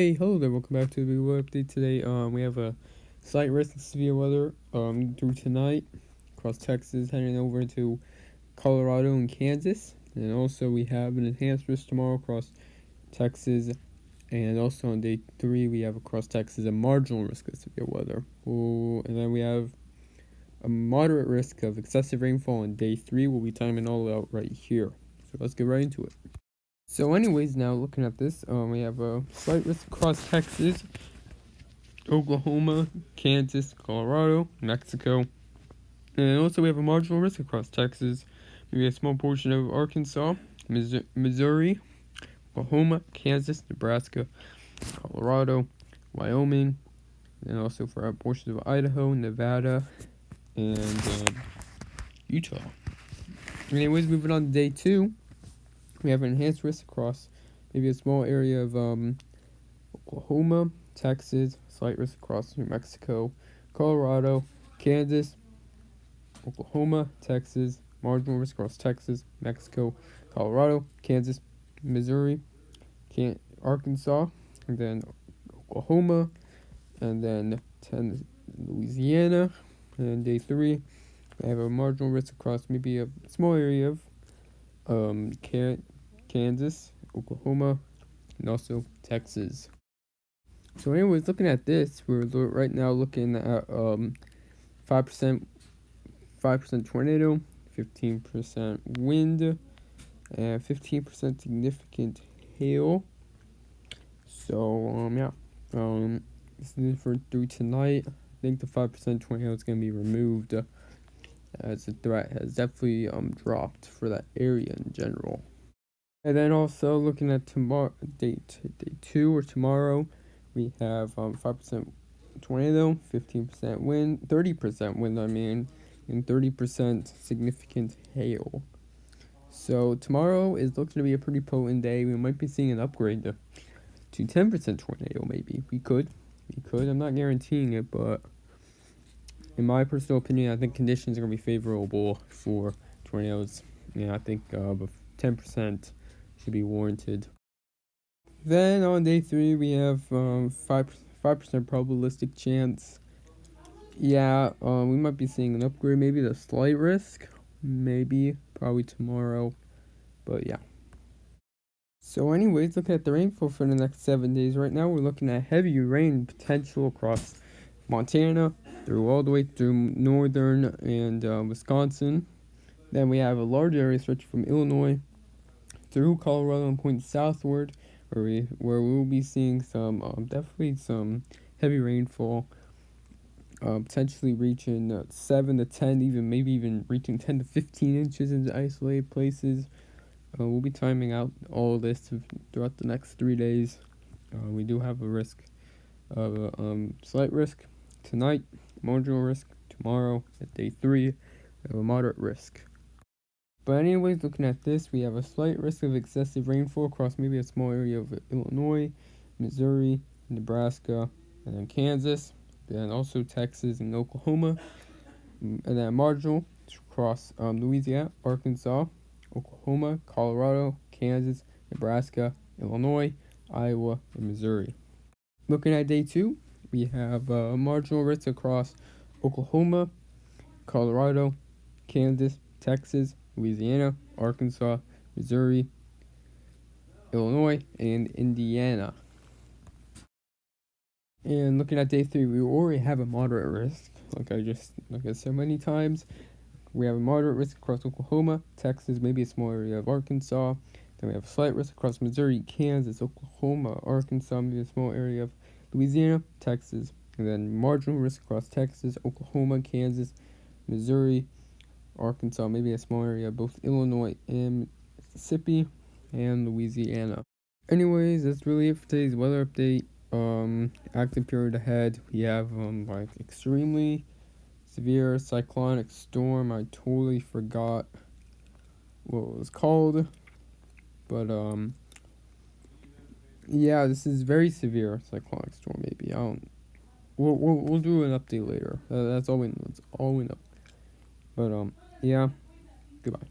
Hey, hello there. Welcome back to the weather update. Today, we have a slight risk of severe weather through tonight across Texas, heading over to Colorado and Kansas, and also we have an enhanced risk tomorrow across Texas, and also on day 3 we have across Texas a marginal risk of severe weather. And then we have a moderate risk of excessive rainfall on day 3. We'll be timing all out right here. So let's get right into it. So anyways, now looking at this, we have a slight risk across Texas, Oklahoma, Kansas, Colorado, Mexico, and also we have a marginal risk across Texas, maybe a small portion of Arkansas, Missouri, Oklahoma, Kansas, Nebraska, Colorado, Wyoming, and also for portions of Idaho, Nevada, and Utah. Anyways, moving on to day 2. We have an enhanced risk across maybe a small area of Oklahoma, Texas, slight risk across New Mexico, Colorado, Kansas, Oklahoma, Texas, marginal risk across Texas, Mexico, Colorado, Kansas, Missouri, Arkansas, and then Oklahoma, and then Louisiana. And day 3, we have a marginal risk across maybe a small area of Kansas, Oklahoma, and also Texas. So anyways, looking at this, we're right now looking at 5% tornado, 15% wind, and 15% significant hail. So this is for through tonight. I think the 5% tornado is going to be removed, as the threat has definitely dropped for that area in general. And then also looking at tomorrow, day 2 or tomorrow, we have 5% tornado, 15% wind, 30% wind, and 30% significant hail. So tomorrow is looking to be a pretty potent day. We might be seeing an upgrade to 10% tornado, maybe. We could. I'm not guaranteeing it, but in my personal opinion, I think conditions are going to be favorable for tornadoes. I think 10% should be warranted. Then on day 3, we have 5% probabilistic chance. We might be seeing an upgrade, maybe the slight risk, probably tomorrow, but yeah. So anyways, looking at the rainfall for the next 7 days. Right now we're looking at heavy rain potential across Montana, all the way through northern and Wisconsin. Then we have a large area stretching from Illinois through Colorado and pointing southward, where we'll be seeing definitely some heavy rainfall, potentially reaching 7 to 10, maybe even reaching 10 to 15 inches in isolated places. We'll be timing out all of this throughout the next 3 days. We do have a risk of slight risk tonight, marginal risk tomorrow at day 3, we have a moderate risk. But anyways, looking at this, we have a slight risk of excessive rainfall across maybe a small area of Illinois, Missouri, Nebraska, and then Kansas, then also Texas and Oklahoma, and then marginal across Louisiana, Arkansas, Oklahoma, Colorado, Kansas, Nebraska, Illinois, Iowa, and Missouri. Looking at day 2, we have a marginal risk across Oklahoma, Colorado, Kansas, Texas, Louisiana, Arkansas, Missouri, Illinois, and Indiana. And looking at day 3, we already have a moderate risk. Like I said many times, we have a moderate risk across Oklahoma, Texas, maybe a small area of Arkansas. Then we have a slight risk across Missouri, Kansas, Oklahoma, Arkansas, maybe a small area of Louisiana, Texas. And then marginal risk across Texas, Oklahoma, Kansas, Missouri, Arkansas, maybe a small area of both Illinois and Mississippi, and Louisiana. Anyways, that's really it for today's weather update. Active period ahead. We have extremely severe cyclonic storm. I totally forgot what it was called, but this is very severe cyclonic storm. Maybe we'll do an update later. That's all we know. But goodbye.